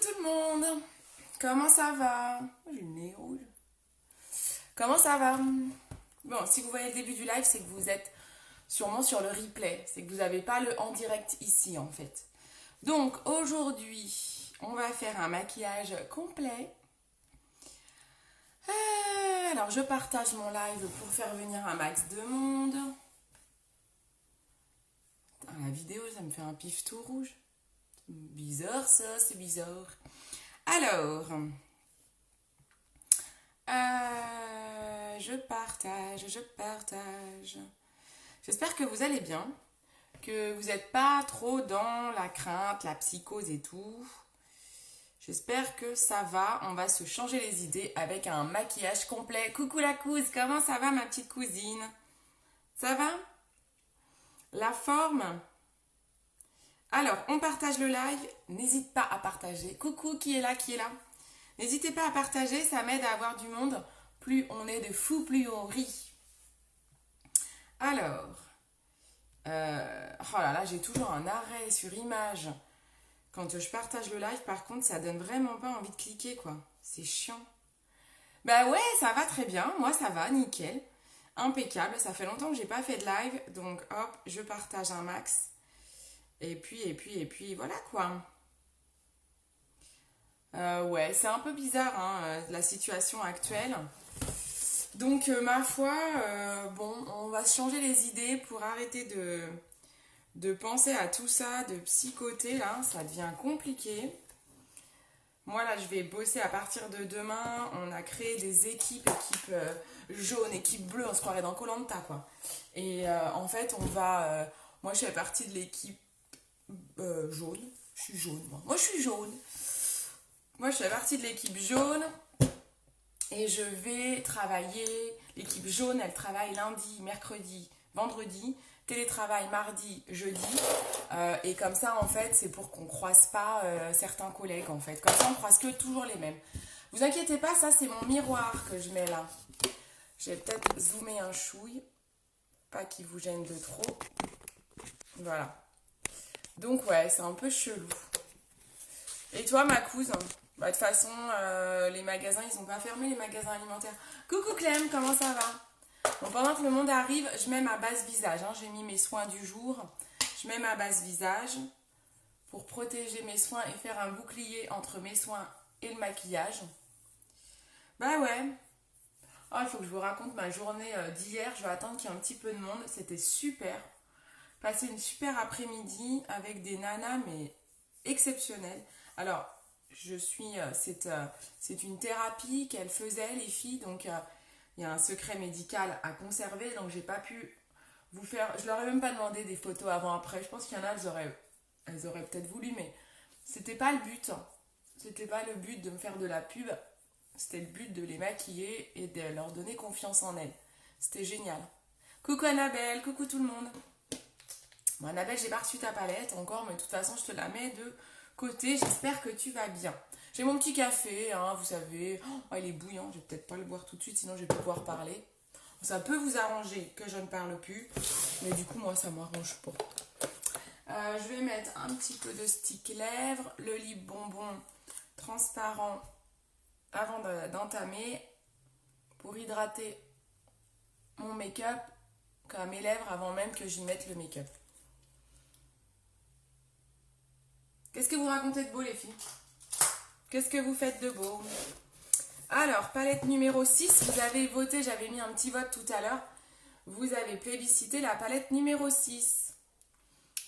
tout le monde, comment ça va? J'ai le nez rouge. Comment ça va? Bon, si vous voyez le début du live, c'est que vous êtes sûrement sur le replay. C'est que vous n'avez pas le en direct ici en fait. Donc aujourd'hui, on va faire un maquillage complet. Alors je partage mon live pour faire venir un max de monde. Putain, la vidéo, ça me fait un pif tout rouge. Bizarre ça, c'est bizarre. Alors, je partage. J'espère que vous allez bien, que vous n'êtes pas trop dans la crainte, la psychose et tout. J'espère que ça va. On va se changer les idées avec un maquillage complet. Coucou la couse, comment ça va ma petite cousine? Ça va? La forme? Alors, on partage le live. N'hésite pas à partager. Coucou, qui est là, qui est là? N'hésitez pas à partager, ça m'aide à avoir du monde. Plus on est de fous, plus on rit. Alors, oh là là, j'ai toujours un arrêt sur image. Quand je partage le live, par contre, ça donne vraiment pas envie de cliquer, quoi. C'est chiant. Bah ouais, ça va très bien. Moi, ça va, nickel. Impeccable. Ça fait longtemps que j'ai pas fait de live. Donc, hop, je partage un max. Et puis, voilà, quoi. Ouais, c'est un peu bizarre, hein, la situation actuelle. Donc, ma foi, bon, on va se changer les idées pour arrêter de penser à tout ça, de psychoter, là, ça devient compliqué. Moi, là, je vais bosser à partir de demain. On a créé des équipes, équipe jaune, équipe bleue, on se croirait dans koh, quoi. Et en fait, on va... moi, je fais partie de l'équipe jaune. Je suis jaune, moi. Moi, je suis jaune. Moi, je fais partie de l'équipe jaune. Et je vais travailler, l'équipe jaune, elle travaille lundi, mercredi, vendredi, télétravail mardi, jeudi. Et comme ça, en fait, c'est pour qu'on ne croise pas certains collègues, en fait. Comme ça, on ne croise que toujours les mêmes. Vous inquiétez pas, ça, c'est mon miroir que je mets là. Je vais peut-être zoomer un chouille, pas qu'il vous gêne de trop. Voilà. Donc, ouais, c'est un peu chelou. Et toi, ma cousine? Bah, de toute façon, les magasins, ils n'ont pas fermé, les magasins alimentaires. Coucou Clem, comment ça va? Bon, pendant que le monde arrive, je mets ma base visage. Hein. J'ai mis mes soins du jour. Je mets ma base visage pour protéger mes soins et faire un bouclier entre mes soins et le maquillage. Bah ouais. Oh, il faut que je vous raconte ma journée d'hier. Je vais attendre qu'il y ait un petit peu de monde. C'était super. Passer une super après-midi avec des nanas, mais exceptionnelles. Alors, c'est une thérapie qu'elles faisaient, les filles, donc il y a un secret médical à conserver, donc j'ai pas pu vous faire, je leur ai même pas demandé des photos avant-après, je pense qu'il y en a, elles auraient peut-être voulu, mais c'était pas le but, c'était pas le but de me faire de la pub, c'était le but de les maquiller et de leur donner confiance en elles, c'était génial. Coucou Annabelle, coucou tout le monde. Bon Annabelle, j'ai pas reçu ta palette encore, mais de toute façon je te la mets de côté, j'espère que tu vas bien. J'ai mon petit café, hein, vous savez. Oh, il est bouillant, je vais peut-être pas le boire tout de suite, sinon je vais pas pouvoir parler. Ça peut vous arranger que je ne parle plus, mais du coup, moi, ça m'arrange pas. Je vais mettre un petit peu de stick lèvres, le lip bonbon transparent avant d'entamer pour hydrater mon make-up, mes lèvres avant même que j'y mette le make-up. Qu'est-ce que vous racontez de beau, les filles? Qu'est-ce que vous faites de beau? Alors, palette numéro 6, vous avez voté, j'avais mis un petit vote tout à l'heure. Vous avez plébiscité la palette numéro 6.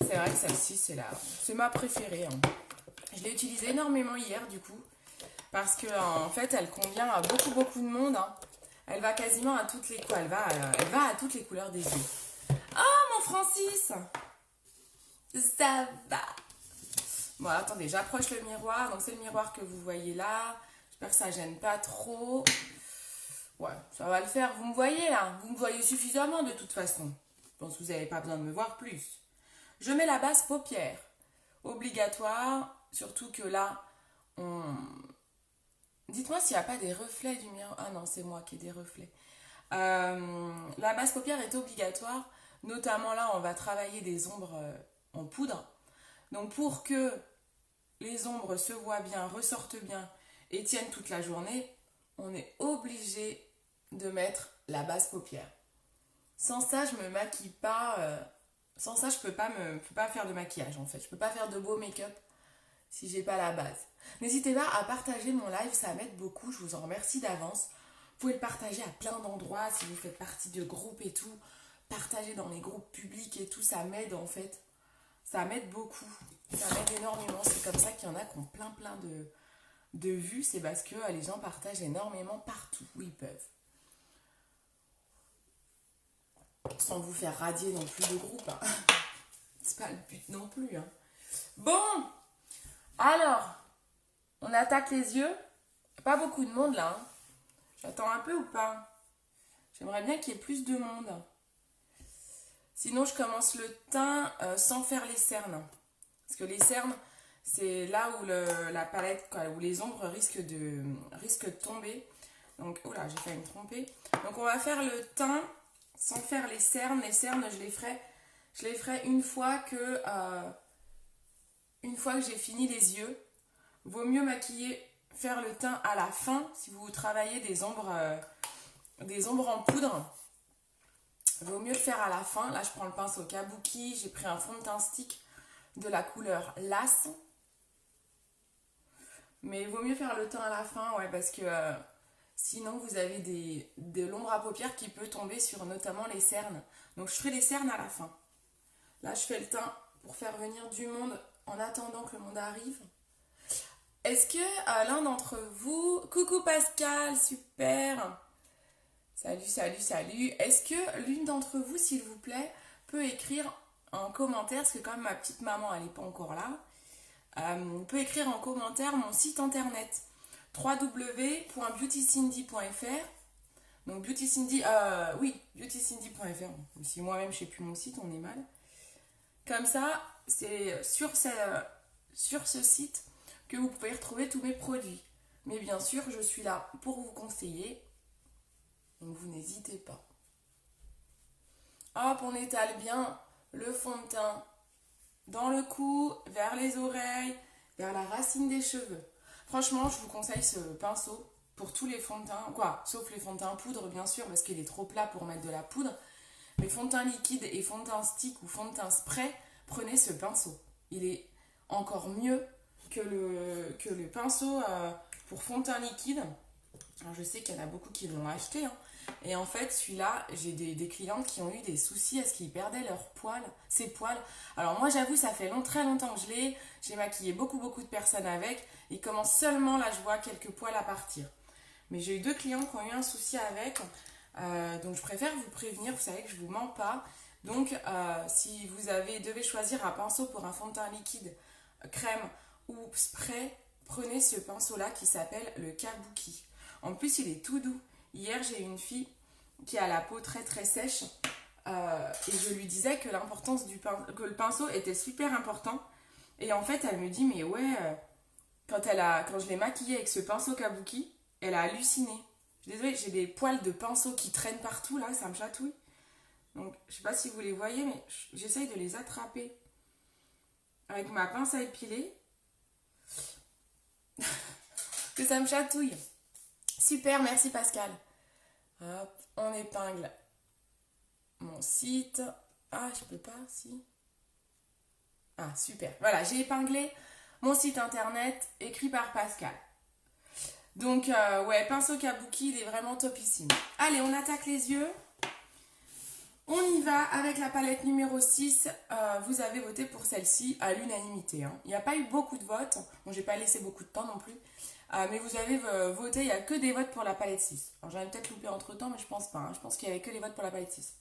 C'est vrai que celle-ci, c'est ma préférée. Hein. Je l'ai utilisée énormément hier, du coup. Parce que en fait, elle convient à beaucoup de monde. Hein. Elle va quasiment à toutes les couleurs. Elle va à toutes les couleurs des yeux. Oh, mon Francis! Ça va! Bon, attendez, j'approche le miroir. Donc, c'est le miroir que vous voyez là. J'espère que ça gêne pas trop. Ouais, ça va le faire. Vous me voyez là? Vous me voyez suffisamment de toute façon. Je pense que vous n'avez pas besoin de me voir plus. Je mets la base paupière. Obligatoire. Surtout que là, dites-moi s'il n'y a pas des reflets du miroir. Ah non, c'est moi qui ai des reflets. La base paupière est obligatoire. Notamment là, on va travailler des ombres en poudre. Donc pour que les ombres se voient bien, ressortent bien et tiennent toute la journée, on est obligé de mettre la base paupière. Sans ça, je me maquille pas. Sans ça, je peux pas faire de maquillage en fait. Je peux pas faire de beau make-up si j'ai pas la base. N'hésitez pas à partager mon live, ça m'aide beaucoup. Je vous en remercie d'avance. Vous pouvez le partager à plein d'endroits si vous faites partie de groupes et tout. Partager dans les groupes publics et tout, ça m'aide en fait. Ça m'aide beaucoup. Ça m'aide énormément. C'est comme ça qu'il y en a qui ont plein de vues. C'est parce que les gens partagent énormément partout où ils peuvent. Sans vous faire radier non plus de groupe. Hein. C'est pas le but non plus. Hein. Bon, alors, on attaque les yeux. Pas beaucoup de monde là. Hein. J'attends un peu ou pas? J'aimerais bien qu'il y ait plus de monde. Sinon, je commence le teint sans faire les cernes. Parce que les cernes, c'est là où la palette, où les ombres risquent de tomber. Donc, oh là, j'ai failli me tromper. Donc, on va faire le teint sans faire les cernes. Les cernes, je les ferai une fois que j'ai fini les yeux. Vaut mieux faire le teint à la fin si vous travaillez des ombres en poudre. Vaut mieux le faire à la fin. Là, je prends le pinceau Kabuki. J'ai pris un fond de teint stick de la couleur Lace. Mais il vaut mieux faire le teint à la fin, ouais, parce que sinon vous avez de l'ombre à paupières qui peut tomber sur notamment les cernes. Donc je ferai les cernes à la fin. Là, je fais le teint pour faire venir du monde en attendant que le monde arrive. Est-ce que l'un d'entre vous... Coucou Pascal, super. Salut, salut, salut. Est-ce que l'une d'entre vous, s'il vous plaît, peut écrire en commentaire, parce que comme ma petite maman, elle n'est pas encore là, peut écrire en commentaire mon site internet www.beautycindy.fr. Donc beautycindy, oui, beautycindy.fr. Si moi-même je sais plus mon site, on est mal. Comme ça, c'est sur ce site que vous pouvez retrouver tous mes produits. Mais bien sûr, je suis là pour vous conseiller. Donc vous n'hésitez pas. Hop, on étale bien le fond de teint dans le cou, vers les oreilles, vers la racine des cheveux. Franchement, je vous conseille ce pinceau pour tous les fonds de teint, sauf les fonds de teint poudre bien sûr, parce qu'il est trop plat pour mettre de la poudre. Mais fond de teint liquide et fond de teint stick ou fond de teint spray, prenez ce pinceau. Il est encore mieux que le pinceau pour fond de teint liquide. Alors, je sais qu'il y en a beaucoup qui l'ont acheté, hein. Et en fait, celui-là, j'ai des clientes qui ont eu des soucis à ce qu'ils perdaient ses poils. Alors moi, j'avoue, ça fait très longtemps que je l'ai. J'ai maquillé beaucoup de personnes avec. Il commence seulement, là, je vois quelques poils à partir. Mais j'ai eu 2 clientes qui ont eu un souci avec. Donc je préfère vous prévenir, vous savez que je vous mens pas. Donc si vous devez choisir un pinceau pour un fond de teint liquide, crème ou spray, prenez ce pinceau-là qui s'appelle le Kabuki. En plus, il est tout doux. Hier, j'ai une fille qui a la peau très sèche et je lui disais que que le pinceau était super important. Et en fait, elle me dit, mais ouais, quand je l'ai maquillée avec ce pinceau Kabuki, elle a halluciné. Je suis désolée, j'ai des poils de pinceau qui traînent partout là, ça me chatouille. Donc, je sais pas si vous les voyez, mais j'essaye de les attraper avec ma pince à épiler. Que ça me chatouille. Super, merci Pascal. Hop, on épingle mon site. Ah, je peux pas, si. Ah, super. Voilà, j'ai épinglé mon site internet écrit par Pascal. Donc, ouais, pinceau Kabuki, il est vraiment topissime. Allez, on attaque les yeux. On y va avec la palette numéro 6. Vous avez voté pour celle-ci à l'unanimité. Hein. Il n'y a pas eu beaucoup de votes. Bon, j'ai pas laissé beaucoup de temps non plus. Mais vous avez voté, il n'y a que des votes pour la palette 6. Alors j'en ai peut-être loupé entre temps, mais je pense pas. Hein. Je pense qu'il n'y avait que les votes pour la palette 6.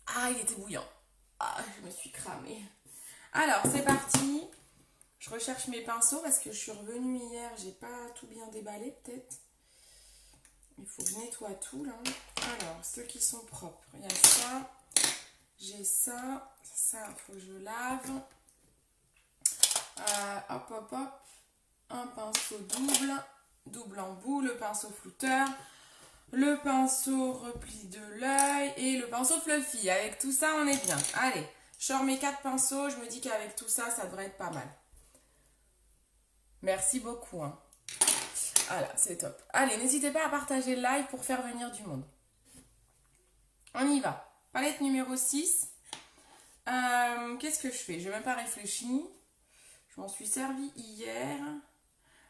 Ah, il était bouillant. Ah, je me suis cramée. Alors, c'est parti. Je recherche mes pinceaux parce que je suis revenue hier. J'ai pas tout bien déballé, peut-être. Il faut que je nettoie tout, là. Alors, ceux qui sont propres. Il y a ça. J'ai ça. Ça, il faut que je lave. Hop. Un pinceau double embout, le pinceau flouteur, le pinceau repli de l'œil et le pinceau fluffy. Avec tout ça, on est bien. Allez, Je sors mes 4 pinceaux, je me dis qu'avec tout ça, ça devrait être pas mal. Merci beaucoup. Hein. Voilà, c'est top. Allez, n'hésitez pas à partager le live pour faire venir du monde. On y va. Palette numéro 6. Qu'est-ce que je fais? Je n'ai même pas réfléchi. Je m'en suis servi hier.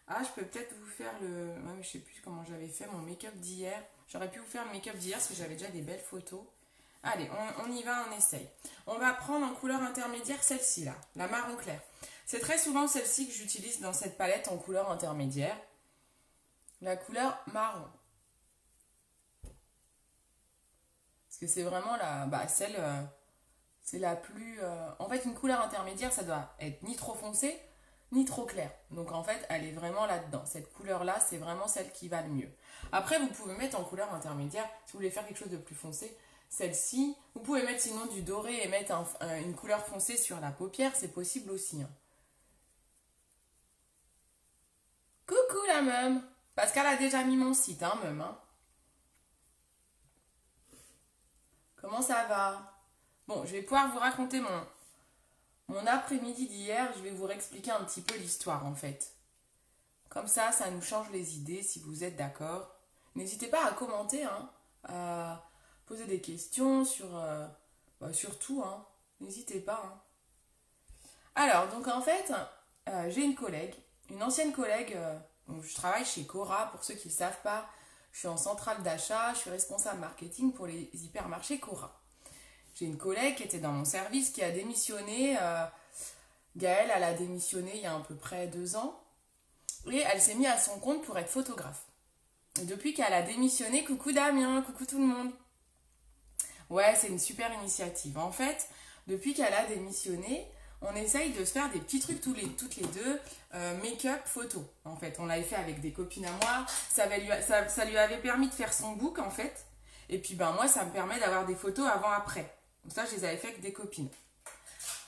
Ah, je peux peut-être vous faire le... Ouais, mais je sais plus comment j'avais fait mon make-up d'hier. J'aurais pu vous faire le make-up d'hier parce que j'avais déjà des belles photos. Allez, on y va, on essaye. On va prendre en couleur intermédiaire celle-ci là, la marron clair. C'est très souvent celle-ci que j'utilise dans cette palette en couleur intermédiaire. La couleur marron. Parce que c'est vraiment celle... c'est la plus... En fait, une couleur intermédiaire, ça doit être ni trop foncé, ni trop clair. Donc en fait, elle est vraiment là-dedans. Cette couleur-là, c'est vraiment celle qui va le mieux. Après, vous pouvez mettre en couleur intermédiaire, si vous voulez faire quelque chose de plus foncé, celle-ci. Vous pouvez mettre sinon du doré et mettre une couleur foncée sur la paupière, c'est possible aussi. Hein. Coucou la meum! Parce qu'elle a déjà mis mon site, hein, meum. Hein. Comment ça va? Bon, je vais pouvoir vous raconter mon après-midi d'hier. Je vais vous réexpliquer un petit peu l'histoire en fait. Comme ça nous change les idées si vous êtes d'accord. N'hésitez pas à commenter, hein, à poser des questions sur tout. Hein. N'hésitez pas. Hein. Alors, donc en fait, j'ai une collègue, une ancienne collègue. Donc je travaille chez Cora, pour ceux qui ne savent pas. Je suis en centrale d'achat, je suis responsable marketing pour les hypermarchés Cora. J'ai une collègue qui était dans mon service qui a démissionné. Gaëlle, elle a démissionné il y a à peu près 2 ans. Et elle s'est mise à son compte pour être photographe. Et depuis qu'elle a démissionné, coucou Damien, coucou tout le monde. Ouais, c'est une super initiative. En fait, depuis qu'elle a démissionné, on essaye de se faire des petits trucs toutes les deux, make-up, photo. En fait, on l'avait fait avec des copines à moi. Ça lui avait permis de faire son book, en fait. Et puis, moi, ça me permet d'avoir des photos avant-après. Donc ça, je les avais fait avec des copines.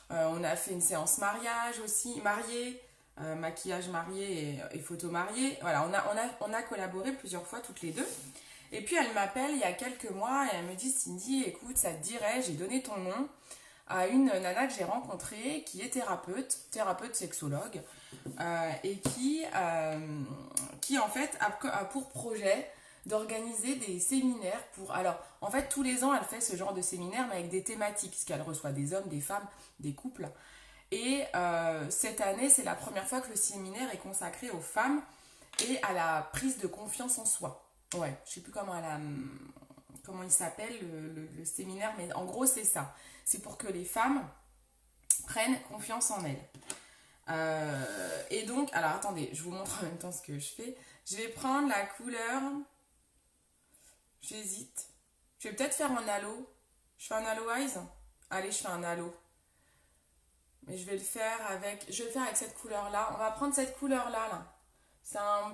On a fait une séance mariage aussi, mariée, maquillage marié et photo mariée. Voilà, on a collaboré plusieurs fois toutes les deux. Et puis elle m'appelle il y a quelques mois et elle me dit Cindy, écoute, ça te dirait, j'ai donné ton nom à une nana que j'ai rencontrée qui est thérapeute sexologue et qui en fait a pour projet d'organiser des séminaires pour... Alors, en fait, tous les ans, elle fait ce genre de séminaire, mais avec des thématiques, parce qu'elle reçoit des hommes, des femmes, des couples. Et cette année, c'est la première fois que le séminaire est consacré aux femmes et à la prise de confiance en soi. Ouais, je sais plus comment il s'appelle, le séminaire, mais en gros, c'est ça. C'est pour que les femmes prennent confiance en elles. Et donc, alors attendez, je vous montre en même temps ce que je fais. Je vais prendre la couleur... J'hésite. Je vais peut-être faire un halo. Je fais un halo eyes. Allez, je fais un halo. Mais je vais le faire avec cette couleur-là. On va prendre cette couleur-là. Là. C'est un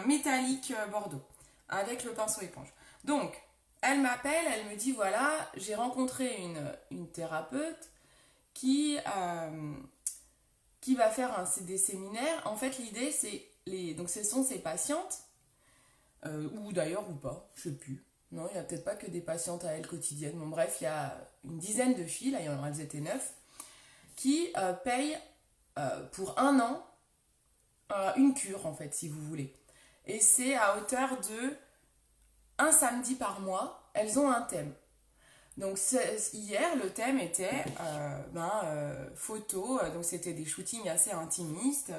métallique bordeaux. Avec le pinceau éponge. Donc, elle m'appelle, elle me dit, voilà, j'ai rencontré une thérapeute qui va faire des séminaires. En fait, l'idée, donc ce sont ses patientes. Ou d'ailleurs ou pas, je sais plus. Non, il n'y a peut-être pas que des patientes à elle quotidiennes. Bon, bref, il y a une dizaine de filles, là, elles étaient 9, qui payent pour 1 an une cure, en fait, si vous voulez. Et c'est à hauteur de un samedi par mois, elles ont un thème. Donc hier, le thème était photo, donc c'était des shootings assez intimistes.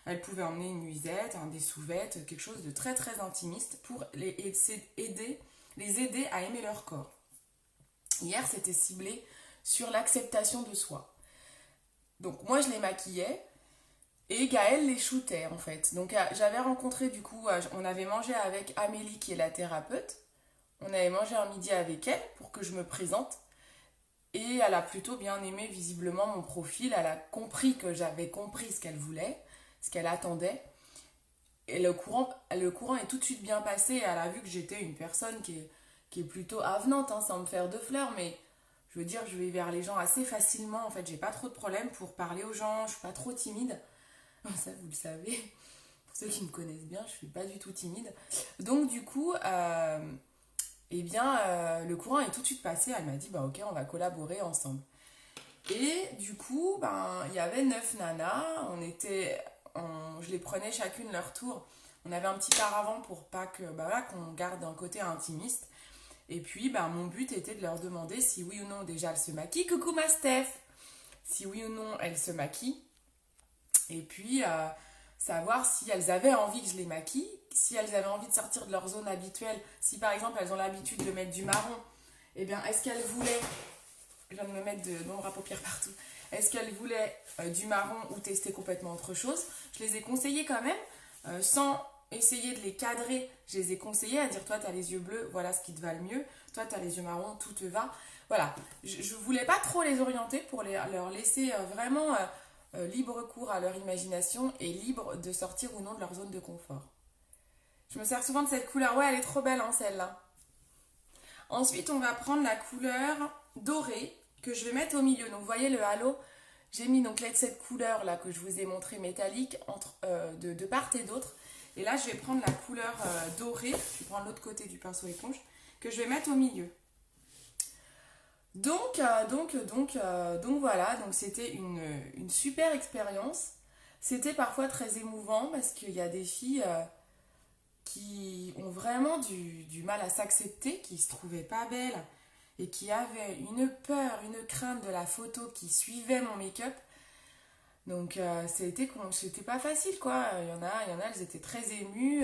Elle pouvait emmener une nuisette, des sous-vêtements, quelque chose de très très intimiste pour les aider à aimer leur corps. Hier, c'était ciblé sur l'acceptation de soi. Donc moi, je les maquillais et Gaëlle les shootait en fait. Donc j'avais rencontré du coup, on avait mangé avec Amélie qui est la thérapeute. On avait mangé un midi avec elle pour que je me présente. Et elle a plutôt bien aimé visiblement mon profil. Elle a compris que j'avais compris ce qu'elle voulait, ce qu'elle attendait. Et le courant est tout de suite bien passé. Elle a vu que j'étais une personne qui est plutôt avenante, hein, sans me faire de fleurs. Mais je veux dire, je vais vers les gens assez facilement. En fait, j'ai pas trop de problème pour parler aux gens. Je suis pas trop timide. Ça, vous le savez. Pour ceux qui me connaissent bien, je suis pas du tout timide. Donc du coup... le courant est tout de suite passé. Elle m'a dit, ok, on va collaborer ensemble. Et du coup, ben, il y avait 9 nanas, je les prenais chacune leur tour. On avait un petit paravent pour pas que, ben voilà, qu'on garde un côté intimiste. Et puis, ben, mon but était de leur demander si oui ou non déjà elles se maquillent. Coucou ma Steph! Si oui ou non elles se maquillent. Et puis, savoir si elles avaient envie que je les maquille, si elles avaient envie de sortir de leur zone habituelle. Si par exemple elles ont l'habitude de mettre du marron, eh bien, est-ce qu'elles voulaient, je viens de me mettre de l'ombre à paupières partout, est-ce qu'elles voulaient du marron ou tester complètement autre chose? Je les ai conseillées quand même, sans essayer de les cadrer. Je les ai conseillées à dire, toi tu as les yeux bleus, voilà ce qui te va le mieux, toi tu as les yeux marrons, tout te va. Voilà, je voulais pas trop les orienter pour leur laisser vraiment libre cours à leur imagination et libre de sortir ou non de leur zone de confort. Je me sers souvent de cette couleur, ouais elle est trop belle hein, celle-là. Ensuite, on va prendre la couleur dorée que je vais mettre au milieu. Donc, vous voyez le halo, j'ai mis donc cette couleur là que je vous ai montré métallique de part et d'autre. Et là, je vais prendre la couleur dorée, je vais prendre l'autre côté du pinceau éponge, que je vais mettre au milieu. Donc voilà, donc c'était une super expérience. C'était parfois très émouvant parce qu'il y a des filles qui ont vraiment du mal à s'accepter, qui se trouvaient pas belles et qui avaient une peur, une crainte de la photo qui suivait mon make-up. Donc c'était pas facile quoi. Il y en a, elles étaient très émues.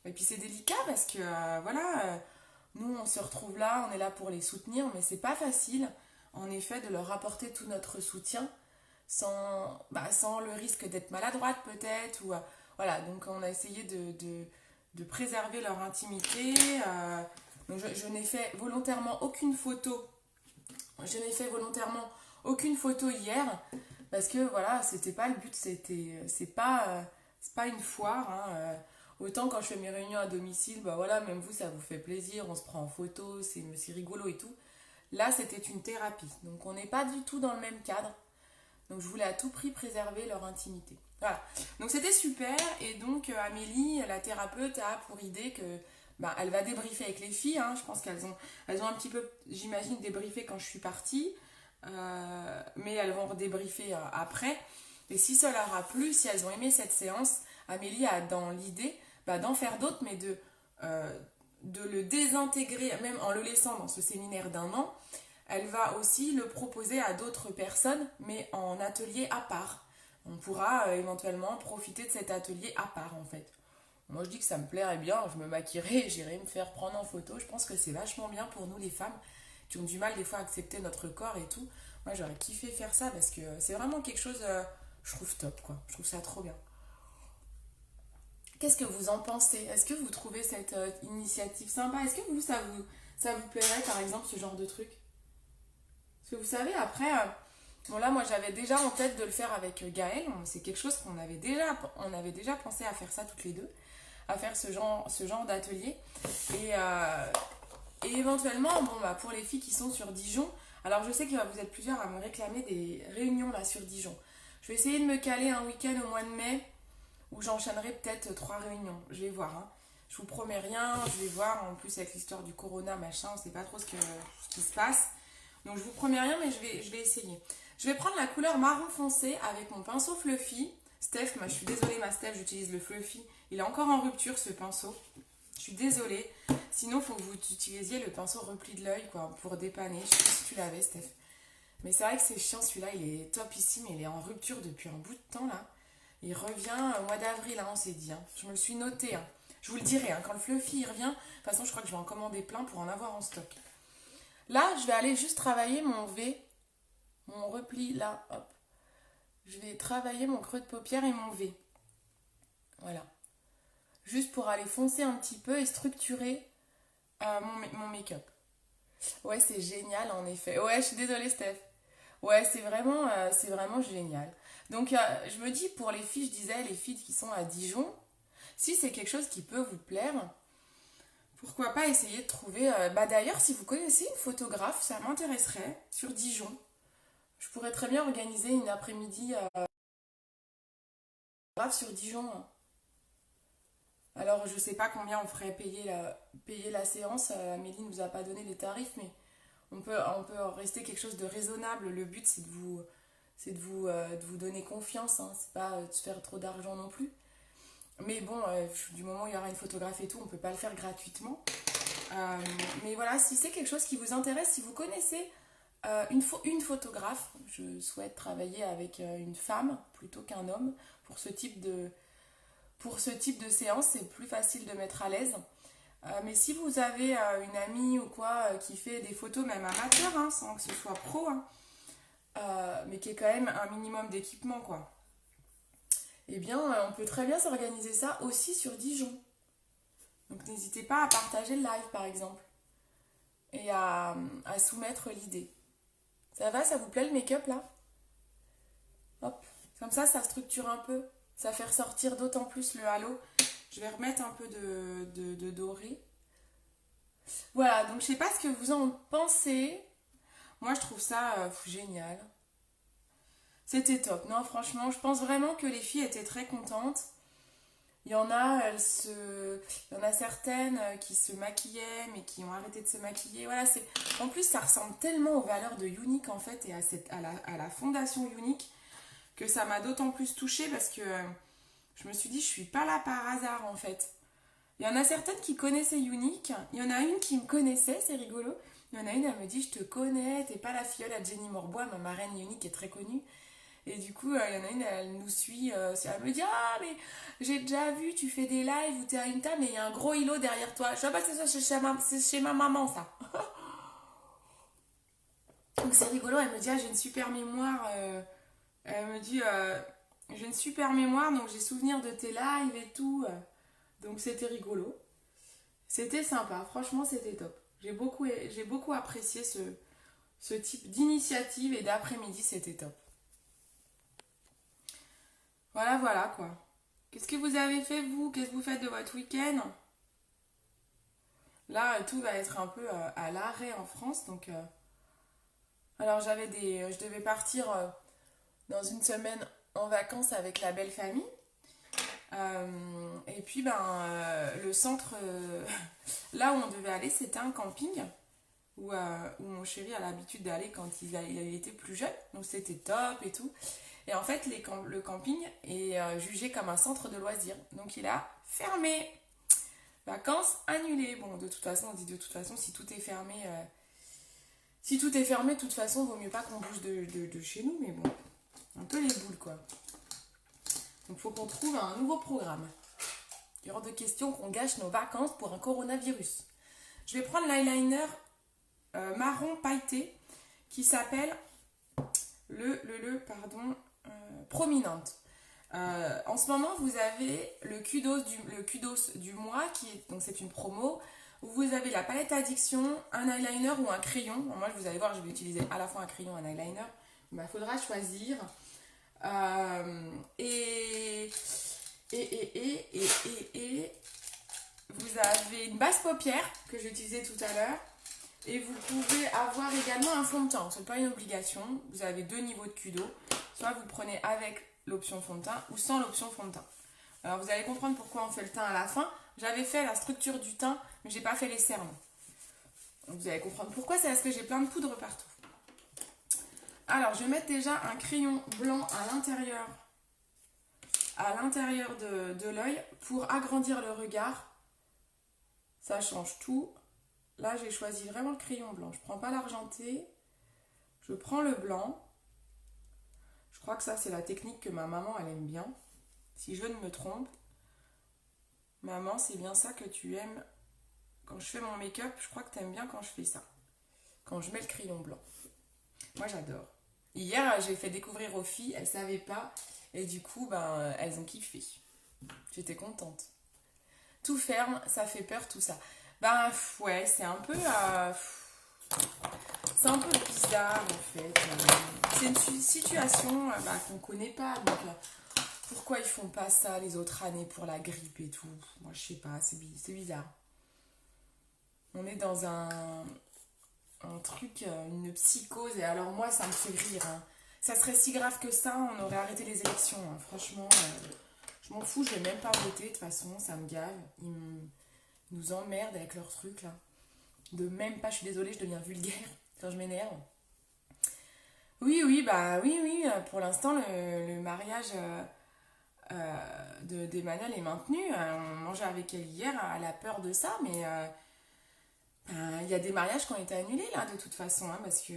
Et puis c'est délicat parce que voilà, nous on se retrouve là, on est là pour les soutenir, mais c'est pas facile en effet de leur apporter tout notre soutien sans le risque d'être maladroite peut-être. Voilà, donc on a essayé de préserver leur intimité. Donc je n'ai fait volontairement aucune photo. Je n'ai fait volontairement aucune photo hier parce que voilà, c'était pas le but, c'est pas une foire. Hein. Autant quand je fais mes réunions à domicile, bah voilà, même vous ça vous fait plaisir, on se prend en photo, c'est rigolo et tout. Là, c'était une thérapie, donc on n'est pas du tout dans le même cadre. Donc je voulais à tout prix préserver leur intimité. Voilà. Donc c'était super. Et donc Amélie, la thérapeute, a pour idée que bah, elle va débriefer avec les filles. Hein. Je pense elles ont un petit peu, j'imagine, débriefé quand je suis partie. Mais elles vont redébriefer après. Et si ça leur a plu, si elles ont aimé cette séance, Amélie a dans l'idée bah, d'en faire d'autres, mais de le désintégrer, même en le laissant dans ce séminaire d'un an. Elle va aussi le proposer à d'autres personnes, mais en atelier à part. On pourra éventuellement profiter de cet atelier à part, en fait. Moi, je dis que ça me plairait bien, je me maquillerai, j'irai me faire prendre en photo. Je pense que c'est vachement bien pour nous, les femmes, qui ont du mal des fois à accepter notre corps et tout. Moi, j'aurais kiffé faire ça parce que c'est vraiment quelque chose, je trouve top, quoi. Je trouve ça trop bien. Qu'est-ce que vous en pensez? Est-ce que vous trouvez cette initiative sympa? Est-ce que ça vous plairait, par exemple, ce genre de truc? Parce que vous savez, après, bon là, moi j'avais déjà en tête de le faire avec Gaëlle. C'est quelque chose on avait déjà pensé à faire ça toutes les deux, à faire ce genre d'atelier. Et, euh, et éventuellement, bon, bah, pour les filles qui sont sur Dijon, alors je sais que vous êtes plusieurs à me réclamer des réunions là sur Dijon. Je vais essayer de me caler un week-end au mois de mai où j'enchaînerai peut-être 3 réunions. Je vais voir. Hein. Je vous promets rien, je vais voir. En plus, avec l'histoire du corona, machin, on sait pas trop ce qui se passe. Donc je vous promets rien, mais je vais essayer. Je vais prendre la couleur marron foncé avec mon pinceau Fluffy. Steph, moi je suis désolée ma Steph, j'utilise le Fluffy. Il est encore en rupture ce pinceau. Je suis désolée. Sinon, il faut que vous utilisiez le pinceau repli de l'œil quoi, pour dépanner. Je sais pas si tu l'avais Steph. Mais c'est vrai que c'est chiant celui-là, il est top ici, mais il est en rupture depuis un bout de temps là. Il revient au mois d'avril, hein, on s'est dit. Hein. Je me le suis noté. Hein. Je vous le dirai, hein, quand le Fluffy il revient. De toute façon, je crois que je vais en commander plein pour en avoir en stock. Là, je vais aller juste travailler mon V, mon repli là, hop. Je vais travailler mon creux de paupière et mon V. Voilà. Juste pour aller foncer un petit peu et structurer mon make-up. Ouais, c'est génial en effet. Ouais, je suis désolée Steph. Ouais, c'est vraiment génial. Donc, je me dis pour les filles, je disais, les filles qui sont à Dijon, si c'est quelque chose qui peut vous plaire, pourquoi pas essayer de trouver... bah d'ailleurs, si vous connaissez une photographe, ça m'intéresserait, sur Dijon. Je pourrais très bien organiser une après-midi sur Dijon. Alors, je sais pas combien on ferait payer la séance. Amélie ne nous a pas donné les tarifs, mais On peut rester quelque chose de raisonnable. Le but, c'est de vous donner confiance, hein. C'est pas de se faire trop d'argent non plus. Mais bon, du moment où il y aura une photographe et tout, on peut pas le faire gratuitement. Mais voilà, si c'est quelque chose qui vous intéresse, si vous connaissez une photographe, je souhaite travailler avec une femme plutôt qu'un homme pour ce type de séance, c'est plus facile de mettre à l'aise. Mais si vous avez une amie ou quoi qui fait des photos même amateurs, hein, sans que ce soit pro, hein, mais qui est quand même un minimum d'équipement, quoi, eh bien on peut très bien s'organiser ça aussi sur Dijon. Donc n'hésitez pas à partager le live par exemple et à soumettre l'idée. Ça va, ça vous plaît le make-up là? Hop, comme ça structure un peu, ça fait ressortir d'autant plus le halo. Je vais remettre un peu de doré. Voilà, donc je sais pas ce que vous en pensez. Moi je trouve ça génial. C'était top. Non, franchement, je pense vraiment que les filles étaient très contentes. Il y en a certaines qui se maquillaient, mais qui ont arrêté de se maquiller. Voilà, en plus, ça ressemble tellement aux valeurs de Unique, en fait, et à la fondation Unique, que ça m'a d'autant plus touchée parce que je me suis dit, je suis pas là par hasard, en fait. Il y en a certaines qui connaissaient Unique. Il y en a une qui me connaissait, c'est rigolo. Il y en a une, elle me dit, je te connais, t'es pas la filleule à Jenny Morbois, ma marraine Unique est très connue. Et du coup, il y en a une, elle nous suit, elle me dit, ah mais j'ai déjà vu, tu fais des lives où t'es à une table et il y a un gros îlot derrière toi. Je sais pas, c'est ça, c'est chez ma maman ça. Donc c'est rigolo, elle me dit, ah j'ai une super mémoire. Elle me dit, j'ai une super mémoire, donc j'ai souvenir de tes lives et tout. Donc c'était rigolo. C'était sympa, franchement c'était top. J'ai beaucoup apprécié ce type d'initiative et d'après-midi, c'était top. Voilà, voilà quoi. Qu'est-ce que vous avez fait vous? Qu'est-ce que vous faites de votre week-end? Là, tout va être un peu à l'arrêt en France, donc... Alors je devais partir dans une semaine en vacances avec la belle famille. Et puis, le centre, là où on devait aller, c'était un camping où mon chéri a l'habitude d'aller quand il était plus jeune. Donc c'était top et tout. Et en fait, le camping est jugé comme un centre de loisirs. Donc il a fermé. Vacances annulées. Bon, de toute façon, on dit de toute façon, si tout est fermé, de toute façon, vaut mieux pas qu'on bouge de chez nous. Mais bon, un peu les boules quoi. Donc faut qu'on trouve un nouveau programme. Il est hors de question qu'on gâche nos vacances pour un coronavirus. Je vais prendre l'eyeliner marron pailleté qui s'appelle Prominente. En ce moment, vous avez le kudos du mois, donc c'est une promo, où vous avez la palette addiction, un eyeliner ou un crayon. Bon, moi, vous allez voir, je vais utiliser à la fois un crayon et un eyeliner. Il faudra choisir. Et vous avez une base paupière que j'ai utilisée tout à l'heure. Et vous pouvez avoir également un fond de teint. Ce n'est pas une obligation. Vous avez 2 niveaux de kudo. Soit vous prenez avec l'option fond de teint ou sans l'option fond de teint. Alors vous allez comprendre pourquoi on fait le teint à la fin. J'avais fait la structure du teint, mais j'ai pas fait les cernes. Donc vous allez comprendre pourquoi. C'est parce que j'ai plein de poudre partout. Alors je vais mettre déjà un crayon blanc à l'intérieur de l'œil pour agrandir le regard. Ça change tout. Là, j'ai choisi vraiment le crayon blanc. Je ne prends pas l'argenté. Je prends le blanc. Je crois que ça, c'est la technique que ma maman, elle aime bien. Si je ne me trompe. Maman, c'est bien ça que tu aimes. Quand je fais mon make-up, je crois que tu aimes bien quand je fais ça. Quand je mets le crayon blanc. Moi, j'adore. Hier, j'ai fait découvrir aux filles. Elles ne savaient pas. Et du coup, elles ont kiffé. J'étais contente. Tout ferme, ça fait peur, tout ça. Ouais, c'est un peu bizarre en fait. C'est une situation qu'on connaît pas. Donc pourquoi ils font pas ça les autres années pour la grippe et tout? Moi je sais pas, c'est bizarre. On est dans un truc, une psychose, et alors moi ça me fait rire. Hein. Ça serait si grave que ça, on aurait arrêté les élections. Hein. Franchement, je m'en fous, je vais même pas voter de toute façon, ça me gave. Ils nous emmerdent avec leurs trucs là. De même pas, je suis désolée, je deviens vulgaire. quand je m'énerve. Oui, oui, bah oui, oui, pour l'instant, le mariage d'Emmanuel est maintenu. On mangeait avec elle hier, elle a peur de ça, mais il y a des mariages qui ont été annulés là, de toute façon, hein, parce que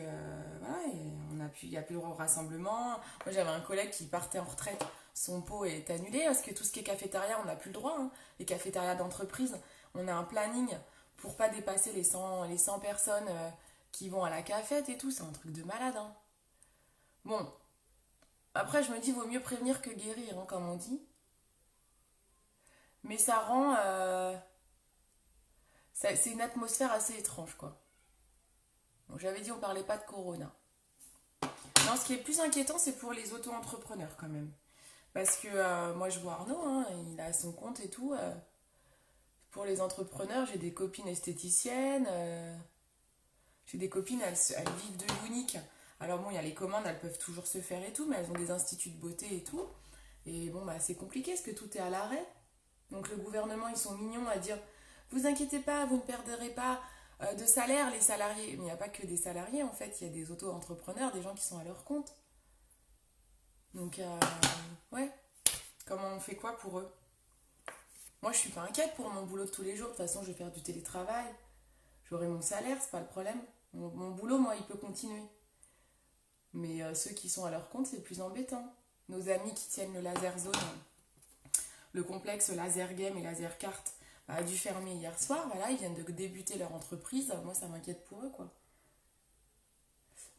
voilà, il n'y a plus le droit au rassemblement. Moi, j'avais un collègue qui partait en retraite, son pot est annulé, parce que tout ce qui est cafétéria, on n'a plus le droit, hein. Les cafétérias d'entreprise, on a un planning pour pas dépasser les 100 personnes qui vont à la cafette et tout, c'est un truc de malade, hein. Bon, après, je me dis, vaut mieux prévenir que guérir, hein, comme on dit. Mais ça rend. C'est une atmosphère assez étrange, quoi. Donc, j'avais dit, on parlait pas de Corona. Non, ce qui est plus inquiétant, c'est pour les auto-entrepreneurs, quand même. Parce que moi, je vois Arnaud, hein, il a son compte et tout. Pour les entrepreneurs, j'ai des copines esthéticiennes. J'ai des copines, elles vivent de l'unique. Alors bon, il y a les commandes, elles peuvent toujours se faire et tout, mais elles ont des instituts de beauté et tout. Et bon, bah c'est compliqué parce que tout est à l'arrêt. Donc le gouvernement, ils sont mignons à dire, vous inquiétez pas, vous ne perdrez pas de salaire, les salariés. Mais il n'y a pas que des salariés, en fait, il y a des auto-entrepreneurs, des gens qui sont à leur compte. Donc, ouais, comment on fait quoi pour eux? Moi, je suis pas inquiète pour mon boulot de tous les jours. De toute façon, je vais faire du télétravail. J'aurai mon salaire, c'est pas le problème. Mon boulot, moi, il peut continuer. Mais ceux qui sont à leur compte, c'est plus embêtant. Nos amis qui tiennent le laser zone, le complexe laser game et laser carte, a dû fermer hier soir. Voilà, ils viennent de débuter leur entreprise. Moi, ça m'inquiète pour eux, quoi.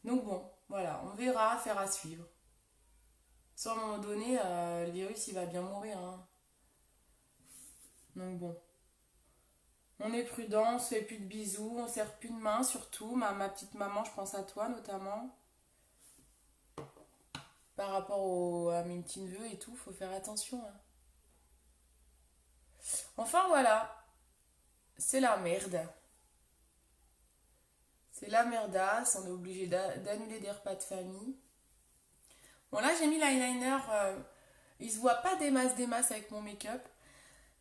Donc bon, voilà, on verra, affaire à suivre. Soit à un moment donné, le virus, il va bien mourir, hein. Donc bon, on est prudent, on se fait plus de bisous, on serre plus de main surtout. Ma petite maman, je pense à toi notamment. Par rapport à mes petits neveux et tout, faut faire attention, hein. Enfin voilà, c'est la merde. C'est la merdasse, on est obligé d'annuler des repas de famille. Bon là j'ai mis l'eyeliner, il se voit pas des masses avec mon make-up.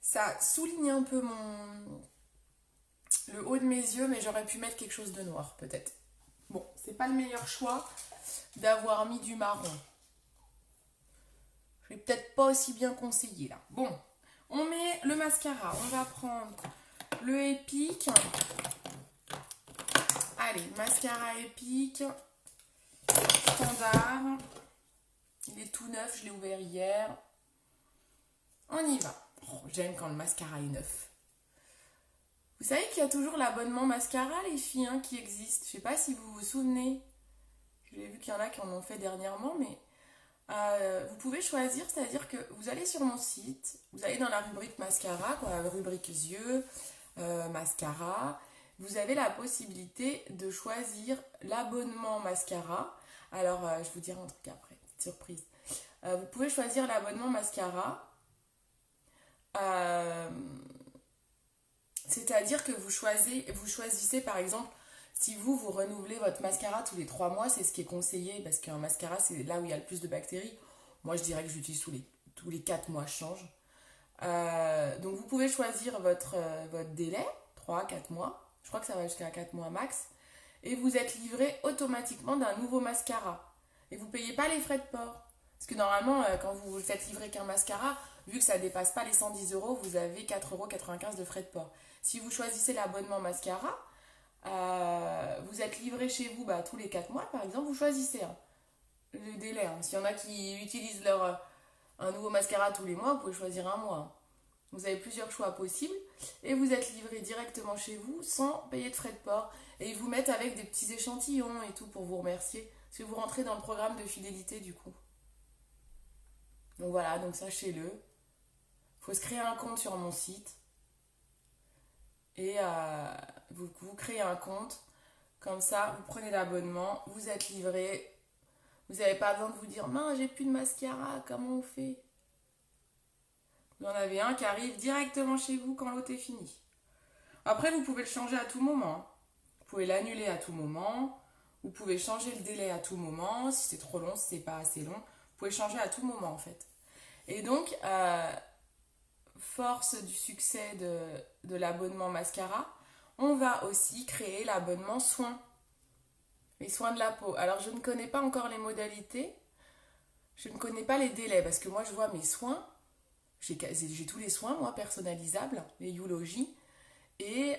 Ça souligne un peu le haut de mes yeux, mais j'aurais pu mettre quelque chose de noir peut-être. Bon, c'est pas le meilleur choix d'avoir mis du marron. Je vais peut-être pas aussi bien conseiller là. Bon, on met le mascara. On va prendre le Epic. Allez, mascara Epic. Standard. Il est tout neuf, je l'ai ouvert hier. On y va. Oh, j'aime quand le mascara est neuf. Vous savez qu'il y a toujours l'abonnement mascara, les filles, hein, qui existe. Je sais pas si vous vous souvenez. J'ai vu qu'il y en a qui en ont fait dernièrement, mais vous pouvez choisir, c'est-à-dire que vous allez sur mon site, vous allez dans la rubrique mascara, quoi, la rubrique yeux, mascara. Vous avez la possibilité de choisir l'abonnement mascara. Alors, je vous dirai un truc après, petite surprise. Vous pouvez choisir l'abonnement mascara. C'est-à-dire que vous choisissez par exemple, si vous renouvelez votre mascara tous les 3 mois, c'est ce qui est conseillé, parce qu'un mascara, c'est là où il y a le plus de bactéries. Moi, je dirais que j'utilise tous les 4 mois, je change. Donc, vous pouvez choisir votre délai, 3 4 mois. Je crois que ça va jusqu'à 4 mois max. Et vous êtes livré automatiquement d'un nouveau mascara. Et vous ne payez pas les frais de port. Parce que normalement, quand vous vous faites livrer qu'un mascara, vu que ça ne dépasse pas les 110 euros, vous avez 4,95 € de frais de port. Si vous choisissez l'abonnement mascara, vous êtes livré chez vous tous les 4 mois, par exemple, vous choisissez le délai. S'il y en a qui utilisent un nouveau mascara tous les mois, vous pouvez choisir un mois. Vous avez plusieurs choix possibles et vous êtes livré directement chez vous sans payer de frais de port. Et ils vous mettent avec des petits échantillons et tout pour vous remercier. Parce que vous rentrez dans le programme de fidélité du coup. Donc voilà, donc sachez-le. Il faut se créer un compte sur mon site. Et vous créez un compte. Comme ça, vous prenez l'abonnement, vous êtes livré. Vous n'avez pas besoin de vous dire, mince, j'ai plus de mascara, comment on fait? Vous en avez un qui arrive directement chez vous quand l'autre est fini. Après, vous pouvez le changer à tout moment. Vous pouvez l'annuler à tout moment. Vous pouvez changer le délai à tout moment. Si c'est trop long, si c'est pas assez long. Vous pouvez changer à tout moment en fait. Et donc, force du succès de l'abonnement mascara, on va aussi créer l'abonnement soins. Les soins de la peau. Alors, je ne connais pas encore les modalités. Je ne connais pas les délais parce que moi, je vois mes soins. J'ai tous les soins, moi, personnalisables, les Youlogy. Et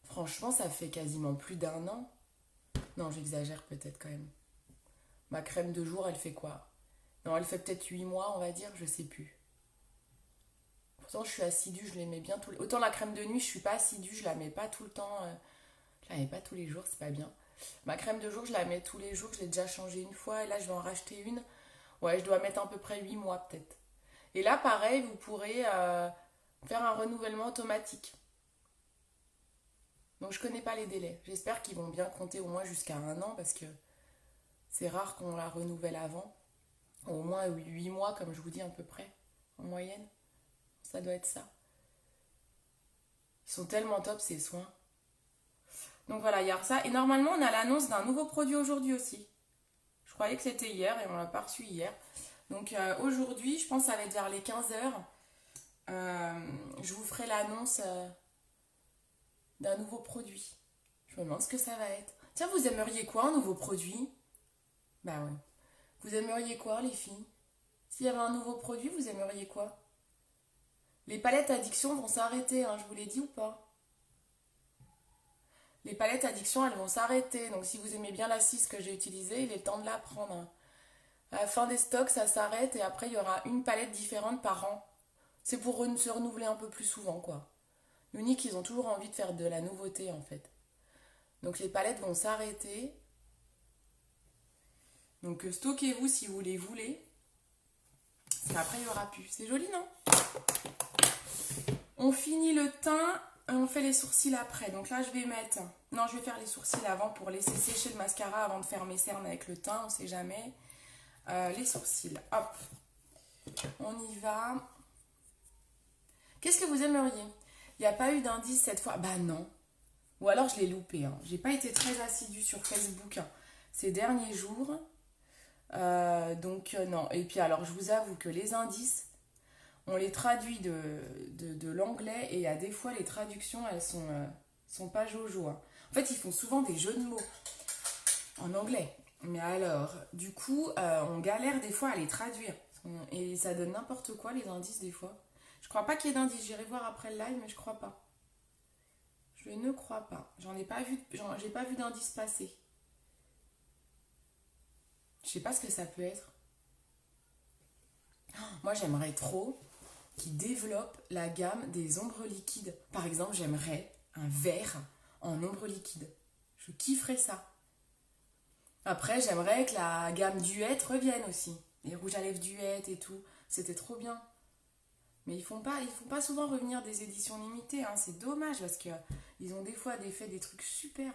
franchement, ça fait quasiment plus d'un an. Non, j'exagère peut-être quand même. Ma crème de jour, elle fait quoi? Non, elle fait peut-être 8 mois, on va dire, je sais plus. Pourtant, je suis assidue, je les mets bien tous les... Autant la crème de nuit, je suis pas assidue, je la mets pas tout le temps. Je la mets pas tous les jours, c'est pas bien. Ma crème de jour, je la mets tous les jours, je l'ai déjà changée une fois, et là, je vais en racheter une. Ouais, je dois mettre à peu près 8 mois peut-être. Et là, pareil, vous pourrez faire un renouvellement automatique. Donc, je connais pas les délais. J'espère qu'ils vont bien compter au moins jusqu'à un an, parce que c'est rare qu'on la renouvelle avant. Au moins 8 mois, comme je vous dis, à peu près, en moyenne. Ça doit être ça. Ils sont tellement top, ces soins. Donc voilà, il y a ça. Et normalement, on a l'annonce d'un nouveau produit aujourd'hui aussi. Je croyais que c'était hier et on l'a pas reçu hier. Donc aujourd'hui, je pense que ça va être vers les 15 heures. Je vous ferai l'annonce d'un nouveau produit. Je me demande ce que ça va être. Tiens, vous aimeriez quoi, un nouveau produit? Bah ouais. Vous aimeriez quoi, les filles? S'il y avait un nouveau produit, vous aimeriez quoi? Les palettes addiction vont s'arrêter, hein, je vous l'ai dit ou pas? Les palettes addiction, elles vont s'arrêter. Donc si vous aimez bien la 6 que j'ai utilisée, il est temps de la prendre. À la fin des stocks, ça s'arrête et après, il y aura une palette différente par an. C'est pour se renouveler un peu plus souvent, quoi. L'unique, ils ont toujours envie de faire de la nouveauté, en fait. Donc les palettes vont s'arrêter. Donc stockez-vous si vous les voulez. Parce qu'après, il n'y aura plus. C'est joli, non? On finit le teint et on fait les sourcils après. Donc là, je vais mettre... Non, je vais faire les sourcils avant pour laisser sécher le mascara avant de faire mes cernes avec le teint. On sait jamais. Les sourcils. Hop. On y va. Qu'est-ce que vous aimeriez? Il n'y a pas eu d'indice cette fois? Bah non. Ou alors je l'ai loupé. Hein. J'ai pas été très assidue sur Facebook ces derniers jours. Donc non. Et puis alors, je vous avoue que les indices, on les traduit de l'anglais et à des fois les traductions, elles sont pas jojo. Hein. En fait, ils font souvent des jeux de mots en anglais. Mais alors, du coup, on galère des fois à les traduire. Et ça donne n'importe quoi, les indices, des fois. Je crois pas qu'il y ait d'indices. J'irai voir après le live, mais je crois pas. Je ne crois pas. J'ai pas vu d'indices passer. Je sais pas ce que ça peut être. Moi, j'aimerais trop qu'ils développent la gamme des ombres liquides. Par exemple, j'aimerais un verre en ombre liquide. Je kifferais ça. Après, j'aimerais que la gamme Duette revienne aussi. Les rouges à lèvres Duette et tout. C'était trop bien. Mais ils font pas souvent revenir des éditions limitées. Hein. C'est dommage parce qu'ils ont des fois fait des trucs super.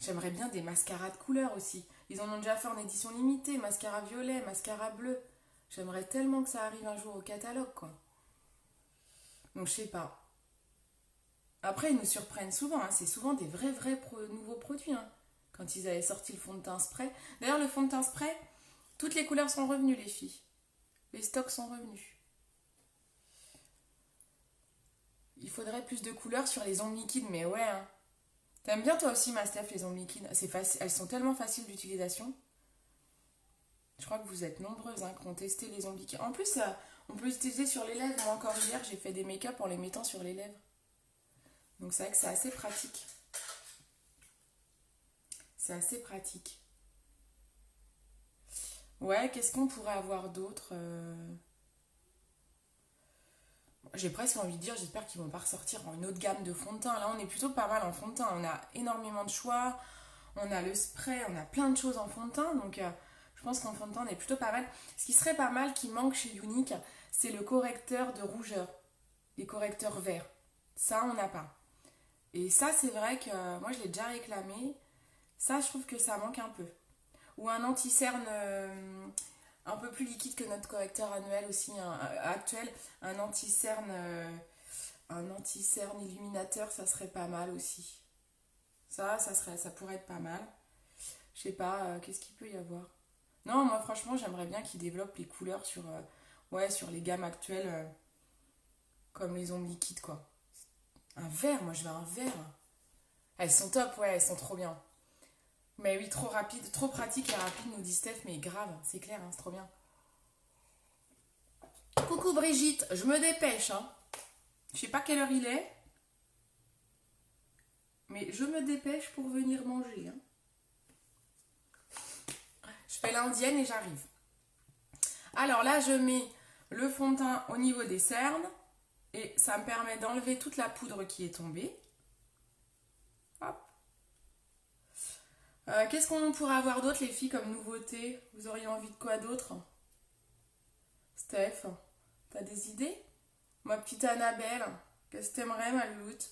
J'aimerais bien des mascaras de couleurs aussi. Ils en ont déjà fait en édition limitée. Mascara violet, mascara bleu. J'aimerais tellement que ça arrive un jour au catalogue, quoi. Donc, je sais pas. Après, ils nous surprennent souvent. Hein. C'est souvent des vrais nouveaux produits. Hein. Quand ils avaient sorti le fond de teint spray. D'ailleurs, le fond de teint spray, toutes les couleurs sont revenues, les filles. Les stocks sont revenus. Il faudrait plus de couleurs sur les ombres liquides, mais ouais. Hein. T'aimes bien toi aussi, ma Steph, les ombres liquides? C'est facile, elles sont tellement faciles d'utilisation. Je crois que vous êtes nombreuses hein, qui ont testé les ombres liquides. En plus, on peut les utiliser sur les lèvres. Moi, encore hier, j'ai fait des make-up en les mettant sur les lèvres. Donc c'est vrai que c'est assez pratique. C'est assez pratique. Ouais, qu'est-ce qu'on pourrait avoir d'autre J'ai presque envie de dire, j'espère qu'ils vont pas ressortir en une autre gamme de fond de teint. Là, on est plutôt pas mal en fond de teint. On a énormément de choix. On a le spray, on a plein de choses en fond de teint. Donc, je pense qu'en fond de teint, on est plutôt pas mal. Ce qui serait pas mal, qui manque chez Unique, c'est le correcteur de rougeur. Les correcteurs verts. Ça, on n'a pas. Et ça, c'est vrai que moi, je l'ai déjà réclamé. Ça, je trouve que ça manque un peu. Ou un anti-cerne un peu plus liquide que notre correcteur annuel aussi, actuel. Un anti-cerne illuminateur, ça serait pas mal aussi. Ça pourrait être pas mal. Je sais pas, qu'est-ce qu'il peut y avoir? Non, moi franchement, j'aimerais bien qu'ils développent les couleurs sur les gammes actuelles, comme les ombres liquides, quoi. Un vert, moi je veux un vert. Elles sont top, ouais, elles sont trop bien. Mais oui, trop rapide, trop pratique et rapide, nous dit Steph, mais grave, c'est clair, hein, c'est trop bien. Coucou Brigitte, je me dépêche, hein. Je sais pas quelle heure il est, mais je me dépêche pour venir manger, hein. Je fais l'indienne et j'arrive. Alors là, je mets le fond de teint au niveau des cernes et ça me permet d'enlever toute la poudre qui est tombée. Hop. Qu'est-ce qu'on pourrait avoir d'autre, les filles, comme nouveauté? Vous auriez envie de quoi d'autre? Steph, t'as des idées? Ma petite Annabelle, qu'est-ce que t'aimerais, ma louloute?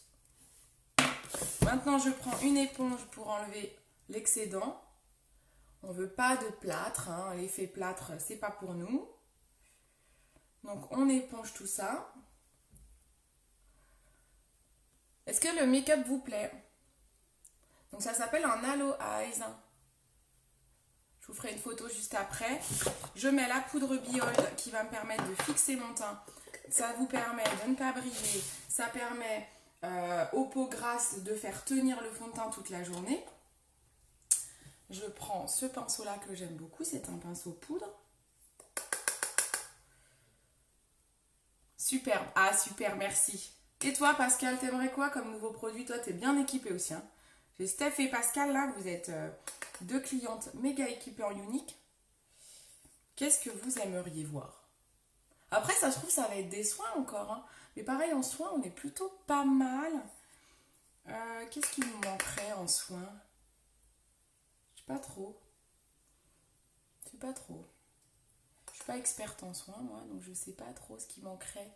Maintenant, je prends une éponge pour enlever l'excédent. On veut pas de plâtre, hein. L'effet plâtre, c'est pas pour nous. Donc, on éponge tout ça. Est-ce que le make-up vous plaît? Donc, ça s'appelle un Halo Eyes. Je vous ferai une photo juste après. Je mets la poudre Biold qui va me permettre de fixer mon teint. Ça vous permet de ne pas briller. Ça permet aux peaux grasses de faire tenir le fond de teint toute la journée. Je prends ce pinceau-là que j'aime beaucoup. C'est un pinceau poudre. Superbe. Ah, super, merci. Et toi, Pascal, t'aimerais quoi comme nouveau produit? Toi, t'es bien équipé aussi, hein. J'ai Steph et Pascal, là, vous êtes deux clientes méga équipées en unique. Qu'est-ce que vous aimeriez voir? Après, ça se trouve, ça va être des soins encore, hein. Mais pareil, en soins, on est plutôt pas mal. Qu'est-ce qui nous manquerait en soins? Je sais pas trop. Je sais pas trop. Je suis pas experte en soins, moi, donc je sais pas trop ce qui manquerait.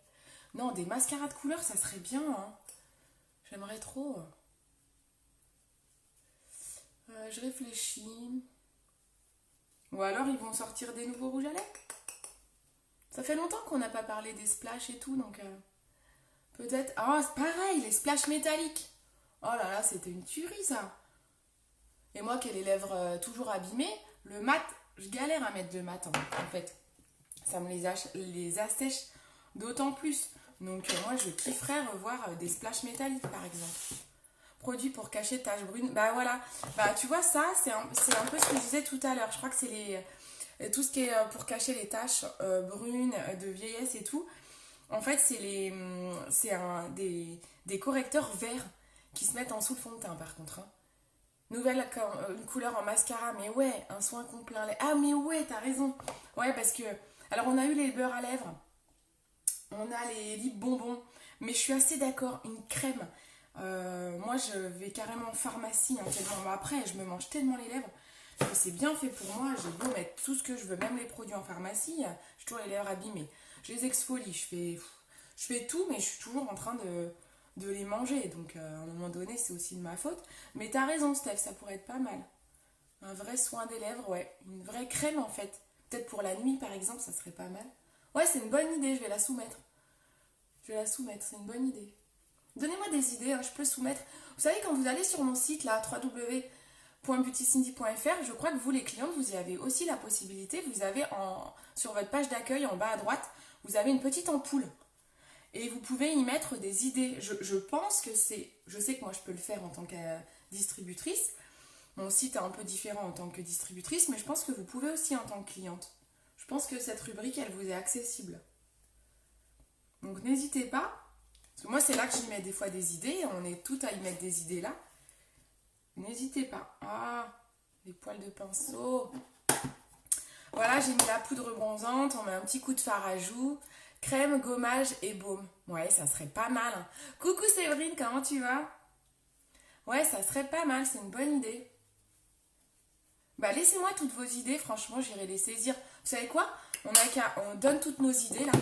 Non, des mascaras de couleur, ça serait bien, hein. J'aimerais trop. Je réfléchis. Ou alors, ils vont sortir des nouveaux rouges à lèvres. Ça fait longtemps qu'on n'a pas parlé des splashs et tout, donc peut-être... Ah, c'est pareil, les splashs métalliques. Oh là là, c'était une tuerie, ça. Et moi qui ai les lèvres toujours abîmées, le mat, je galère à mettre de mat, en fait. Ça me les assèche d'autant plus. Donc moi, je kifferais revoir des splashs métalliques, par exemple. Produits pour cacher taches brunes. Bah voilà. Bah tu vois, ça, c'est un peu ce que je disais tout à l'heure. Je crois que c'est tout ce qui est pour cacher les taches brunes de vieillesse et tout. En fait, c'est des correcteurs verts qui se mettent en dessous le fond de teint, par contre, hein. Nouvelle une couleur en mascara, mais ouais, un soin complet. Ah, mais ouais, t'as raison. Ouais, parce que... Alors, on a eu les beurres à lèvres. On a les lip bonbons. Mais je suis assez d'accord, une crème. Moi, je vais carrément en pharmacie, hein, tellement. Bon, après, je me mange tellement les lèvres que c'est bien fait pour moi. J'ai beau mettre tout ce que je veux, même les produits en pharmacie. J'ai toujours les lèvres abîmées. Je les exfolie, je fais tout, mais je suis toujours en train de les manger. Donc, à un moment donné, c'est aussi de ma faute. Mais t'as raison, Steph, ça pourrait être pas mal. Un vrai soin des lèvres, ouais. Une vraie crème, en fait. Peut-être pour la nuit, par exemple, ça serait pas mal. Ouais, c'est une bonne idée, je vais la soumettre. C'est une bonne idée. Donnez-moi des idées, hein, je peux soumettre. Vous savez, quand vous allez sur mon site, là, www.beautycindy.fr, je crois que vous, les clientes, vous y avez aussi la possibilité. Vous avez sur votre page d'accueil, en bas à droite, vous avez une petite ampoule. Et vous pouvez y mettre des idées. Je pense que c'est... Je sais que moi, je peux le faire en tant que distributrice. Mon site est un peu différent en tant que distributrice, mais je pense que vous pouvez aussi en tant que cliente. Je pense que cette rubrique, elle vous est accessible. Donc, n'hésitez pas. Parce que moi, c'est là que j'y mets des fois des idées. On est toutes à y mettre des idées là. N'hésitez pas. Ah, les poils de pinceau. Voilà, j'ai mis la poudre bronzante. On met un petit coup de fard à joues. Crème, gommage et baume. Ouais, ça serait pas mal. Coucou Séverine, comment tu vas? Ouais, ça serait pas mal, c'est une bonne idée. Bah, laissez-moi toutes vos idées, franchement, j'irai les saisir. Vous savez quoi? On donne toutes nos idées là.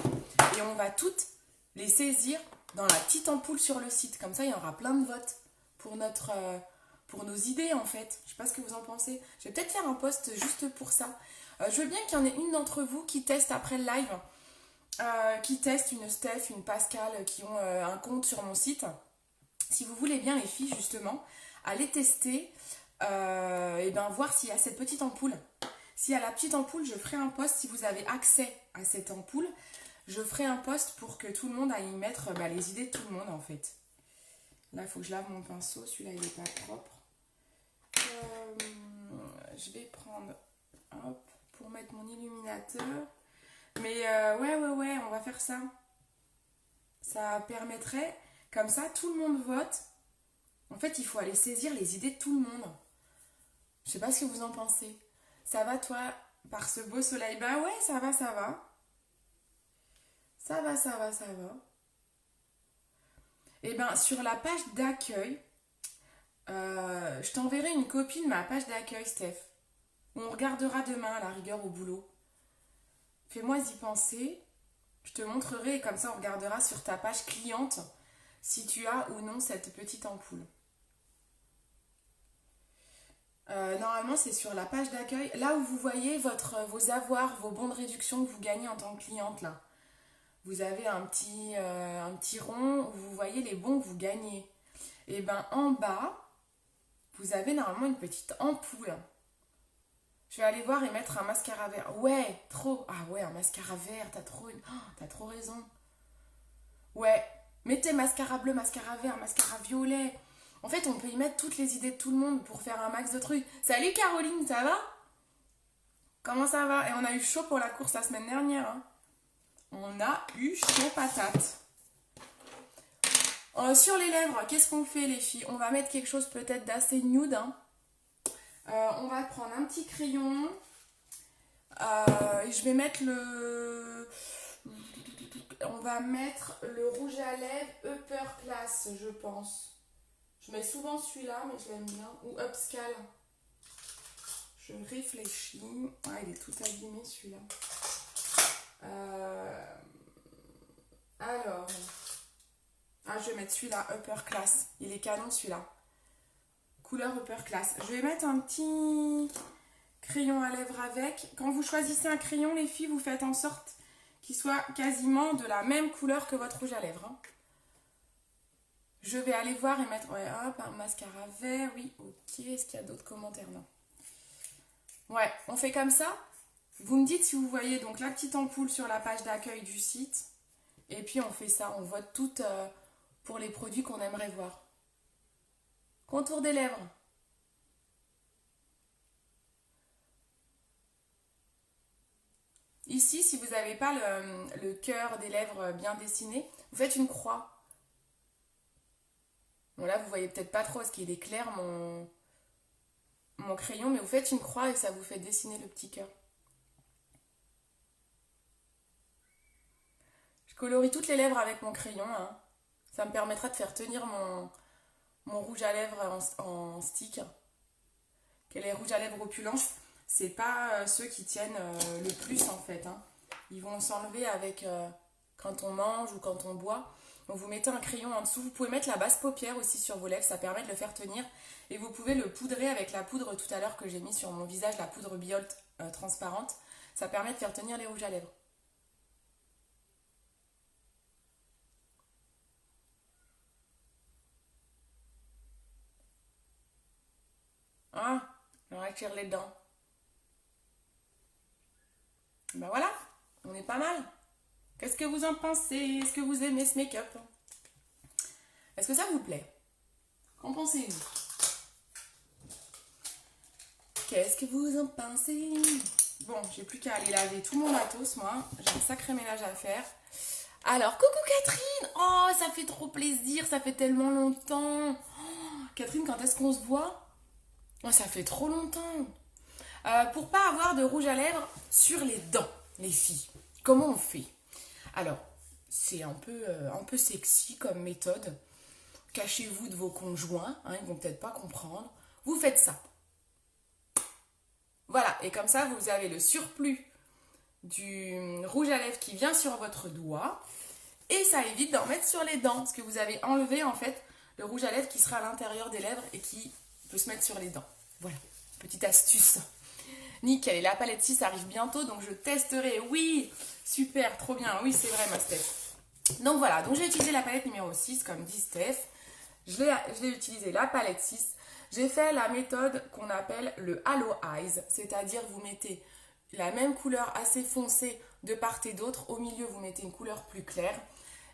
Et on va toutes les saisir dans la petite ampoule sur le site. Comme ça, il y aura plein de votes pour nos idées en fait. Je sais pas ce que vous en pensez. Je vais peut-être faire un post juste pour ça. Je veux bien qu'il y en ait une d'entre vous qui teste après le live. Qui testent une Steph, une Pascal, qui ont un compte sur mon site. Si vous voulez bien les filles justement, allez tester et bien voir s'il y a cette petite ampoule. S'il y a la petite ampoule, je ferai un post. Si vous avez accès à cette ampoule, je ferai un post pour que tout le monde aille y mettre les idées de tout le monde en fait. Là, il faut que je lave mon pinceau. Celui-là, il n'est pas propre. je vais prendre, hop, pour mettre mon illuminateur. Mais ouais, on va faire ça. Ça permettrait, comme ça, tout le monde vote. En fait, il faut aller saisir les idées de tout le monde. Je sais pas ce que vous en pensez. Ça va, toi, par ce beau soleil? Bah ouais, ça va, ça va. Ça va, ça va, ça va. Et ben, sur la page d'accueil, je t'enverrai une copie de ma page d'accueil, Steph. On regardera demain, à la rigueur, au boulot. Fais-moi y penser. Je te montrerai et comme ça, on regardera sur ta page cliente si tu as ou non cette petite ampoule. Normalement, c'est sur la page d'accueil. Là où vous voyez vos avoirs, vos bons de réduction que vous gagnez en tant que cliente, là. Vous avez un petit rond où vous voyez les bons que vous gagnez. Et bien, en bas, vous avez normalement une petite ampoule. Je vais aller voir et mettre un mascara vert. Ouais, trop. Ah ouais, un mascara vert, t'as trop raison. Ouais, mettez mascara bleu, mascara vert, mascara violet. En fait, on peut y mettre toutes les idées de tout le monde pour faire un max de trucs. Salut Caroline, ça va? Comment ça va? Et on a eu chaud pour la course la semaine dernière. Hein. On a eu chaud patate. Sur les lèvres, qu'est-ce qu'on fait les filles? On va mettre quelque chose peut-être d'assez nude. Hein. On va prendre un petit crayon. Et je vais mettre on va mettre le rouge à lèvres Upper Class, je pense. Je mets souvent celui-là, mais je l'aime bien. Ou Upscale. Je réfléchis. Ah, il est tout abîmé celui-là. Alors. Ah, je vais mettre celui-là, Upper Class. Il est canon celui-là. Couleur Upper Class. Je vais mettre un petit crayon à lèvres avec. Quand vous choisissez un crayon, les filles, vous faites en sorte qu'il soit quasiment de la même couleur que votre rouge à lèvres. Hein. Je vais aller voir et mettre, ouais, hop, un mascara vert, oui, ok. Est-ce qu'il y a d'autres commentaires? Non. Ouais, on fait comme ça. Vous me dites si vous voyez donc la petite ampoule sur la page d'accueil du site. Et puis on fait ça, on vote toutes pour les produits qu'on aimerait voir. Contour des lèvres. Ici, si vous n'avez pas le cœur des lèvres bien dessiné, vous faites une croix. Bon là, vous voyez peut-être pas trop parce qu'il est clair mon crayon, mais vous faites une croix et ça vous fait dessiner le petit cœur. Je colorie toutes les lèvres avec mon crayon. Hein. Ça me permettra de faire tenir mon rouge à lèvres en stick. Que les rouges à lèvres opulents, c'est pas ceux qui tiennent le plus en fait. Hein. Ils vont s'enlever avec quand on mange ou quand on boit. Donc vous mettez un crayon en dessous. Vous pouvez mettre la basse paupière aussi sur vos lèvres, ça permet de le faire tenir. Et vous pouvez le poudrer avec la poudre tout à l'heure que j'ai mis sur mon visage, la poudre Biolt transparente. Ça permet de faire tenir les rouges à lèvres. Ah, on retire les dents. Ben voilà, on est pas mal. Qu'est-ce que vous en pensez? Est-ce que vous aimez ce make-up? Est-ce que ça vous plaît? Qu'en pensez-vous? Qu'est-ce que vous en pensez? Bon, j'ai plus qu'à aller laver tout mon matos, moi. J'ai un sacré ménage à faire. Alors, coucou Catherine! Oh, ça fait trop plaisir, ça fait tellement longtemps. Oh, Catherine, quand est-ce qu'on se voit? Oh, ça fait trop longtemps. Pour pas avoir de rouge à lèvres sur les dents, les filles, comment on fait? Alors, c'est un peu sexy comme méthode. Cachez-vous de vos conjoints, hein, ils vont peut-être pas comprendre. Vous faites ça. Voilà, et comme ça, vous avez le surplus du rouge à lèvres qui vient sur votre doigt. Et ça évite d'en mettre sur les dents, parce que vous avez enlevé en fait le rouge à lèvres qui sera à l'intérieur des lèvres et qui peut se mettre sur les dents. Voilà, petite astuce. Nickel, et la palette 6 arrive bientôt, donc je testerai. Oui, super, trop bien. Oui, c'est vrai, ma Steph. Donc voilà, donc j'ai utilisé la palette numéro 6, comme dit Steph. Je l'ai utilisé la palette 6. J'ai fait la méthode qu'on appelle le Halo Eyes, c'est-à-dire vous mettez la même couleur assez foncée de part et d'autre. Au milieu, vous mettez une couleur plus claire.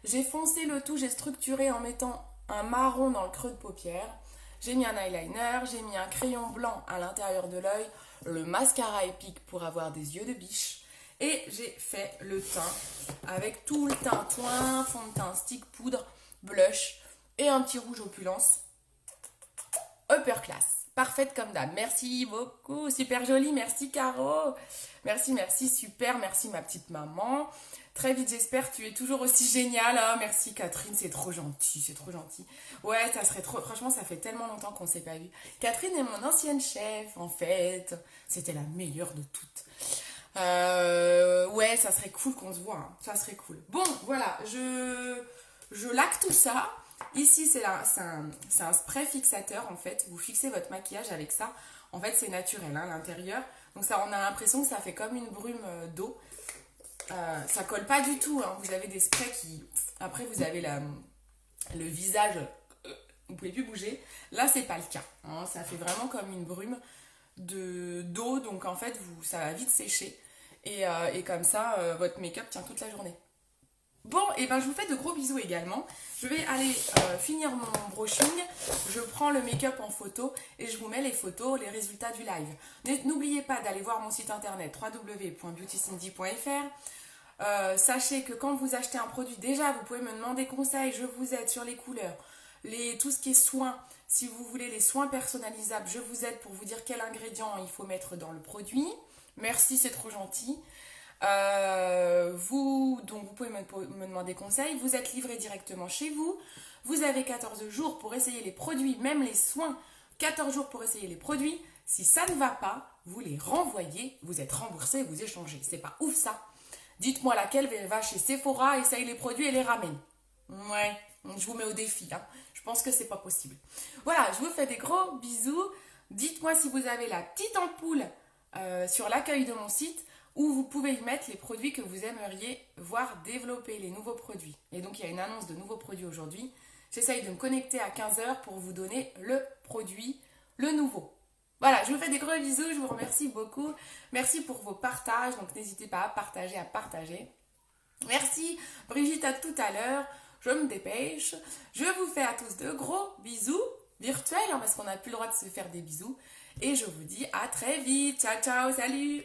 J'ai foncé le tout, j'ai structuré en mettant un marron dans le creux de paupière. J'ai mis un eyeliner, j'ai mis un crayon blanc à l'intérieur de l'œil, le mascara épique pour avoir des yeux de biche. Et j'ai fait le teint avec tout le tintouin, fond de teint, stick, poudre, blush et un petit rouge opulence. Upper class. Parfaite comme d'hab. Merci beaucoup. Super jolie. Merci Caro. Merci, merci. Super. Merci ma petite maman. Très vite, j'espère. Tu es toujours aussi géniale. Oh, merci Catherine. C'est trop gentil. C'est trop gentil. Ouais, ça serait trop. Franchement, ça fait tellement longtemps qu'on ne s'est pas vu. Catherine est mon ancienne chef, en fait. C'était la meilleure de toutes. Ouais, ça serait cool qu'on se voit. Hein. Ça serait cool. Bon, voilà. Je laque tout ça. Ici, c'est un spray fixateur, en fait. Vous fixez votre maquillage avec ça. En fait, c'est naturel, hein, l'intérieur. Donc, ça, on a l'impression que ça fait comme une brume d'eau. Ça colle pas du tout. Hein. Vous avez des sprays qui... Après, vous avez le visage... Vous pouvez plus bouger. Là, c'est pas le cas. Hein. Ça fait vraiment comme une brume d'eau. Donc, en fait, ça va vite sécher. Et comme ça, votre make-up tient toute la journée. Bon, et ben je vous fais de gros bisous également. Je vais aller finir mon brushing. Je prends le make-up en photo et je vous mets les photos, les résultats du live. N'oubliez pas d'aller voir mon site internet www.beautycindy.fr. Sachez que quand vous achetez un produit, déjà vous pouvez me demander conseil, je vous aide sur les couleurs, tout ce qui est soins. Si vous voulez les soins personnalisables, je vous aide pour vous dire quel ingrédient il faut mettre dans le produit. Merci, c'est trop gentil. Donc vous pouvez me demander conseil, vous êtes livré directement chez vous, vous avez 14 jours pour essayer les produits, même les soins, 14 jours pour essayer les produits, si ça ne va pas, vous les renvoyez, vous êtes remboursé, vous échangez, c'est pas ouf ça. Dites-moi laquelle va chez Sephora, essaye les produits et les ramène. Ouais, je vous mets au défi, hein. Je pense que c'est pas possible. Voilà, je vous fais des gros bisous, dites-moi si vous avez la petite ampoule sur l'accueil de mon site, où vous pouvez y mettre les produits que vous aimeriez voir développer, les nouveaux produits. Et donc, il y a une annonce de nouveaux produits aujourd'hui. J'essaye de me connecter à 15h pour vous donner le produit, le nouveau. Voilà, je vous fais des gros bisous, je vous remercie beaucoup. Merci pour vos partages, donc n'hésitez pas à partager. Merci Brigitte, à tout à l'heure. Je me dépêche. Je vous fais à tous de gros bisous virtuels, hein, parce qu'on n'a plus le droit de se faire des bisous. Et je vous dis à très vite. Ciao, ciao, salut!